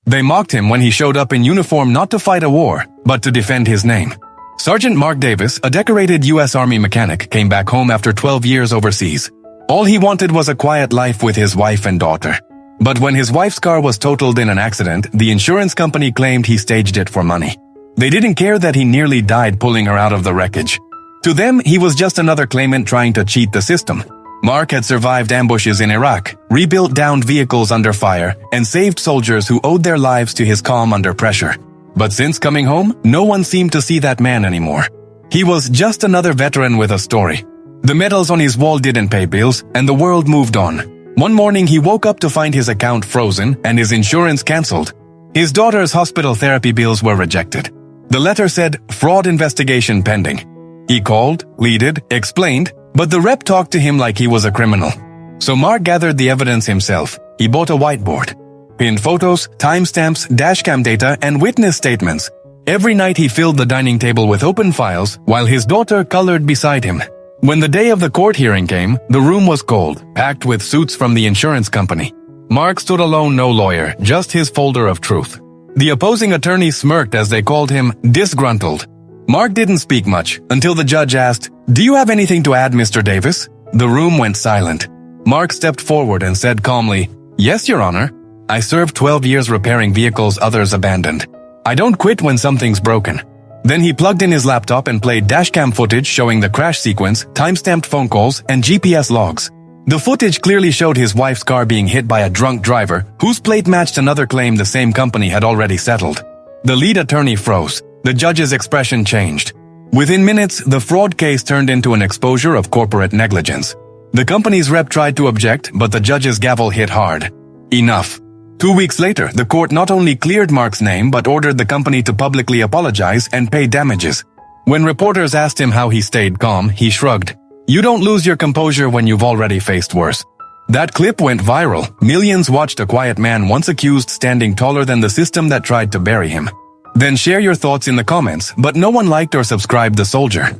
They mocked him when he showed up in uniform not to fight a war, but to defend his name. Sergeant Mark Davis, a decorated U.S. Army mechanic, came back home after 12 years overseas. All he wanted was a quiet life with his wife and daughter. But when his wife's car was totaled in an accident, the insurance company claimed he staged it for money. They didn't care that he nearly died pulling her out of the wreckage. To them, he was just another claimant trying to cheat the system. Mark had survived ambushes in Iraq, rebuilt downed vehicles under fire, and saved soldiers who owed their lives to his calm under pressure. But since coming home, no one seemed to see that man anymore. He was just another veteran with a story. The medals on his wall didn't pay bills, and the world moved on. One morning he woke up to find his account frozen and his insurance cancelled. His daughter's hospital therapy bills were rejected. The letter said, "Fraud investigation pending." He called, pleaded, explained, but the rep talked to him like he was a criminal. So Mark gathered the evidence himself. He bought a whiteboard, pinned photos, timestamps, dashcam data, and witness statements. Every night he filled the dining table with open files while his daughter colored beside him. When the day of the court hearing came, the room was cold, packed with suits from the insurance company. Mark stood alone, no lawyer, just his folder of truth. The opposing attorneys smirked as they called him disgruntled. Mark didn't speak much until the judge asked, "Do you have anything to add, Mr. Davis?" The room went silent. Mark stepped forward and said calmly, "Yes, Your Honor. I served 12 years repairing vehicles others abandoned. I don't quit when something's broken." Then he plugged in his laptop and played dashcam footage showing the crash sequence, timestamped phone calls, and GPS logs. The footage clearly showed his wife's car being hit by a drunk driver whose plate matched another claim the same company had already settled. The lead attorney froze. The judge's expression changed. Within minutes, the fraud case turned into an exposure of corporate negligence. The company's rep tried to object, but the judge's gavel hit hard. Enough. 2 weeks later, the court not only cleared Mark's name but ordered the company to publicly apologize and pay damages. When reporters asked him how he stayed calm, he shrugged. "You don't lose your composure when you've already faced worse." That clip went viral. Millions watched a quiet man once accused standing taller than the system that tried to bury him. Then share your thoughts in the comments, but no one liked or subscribed The Soldier.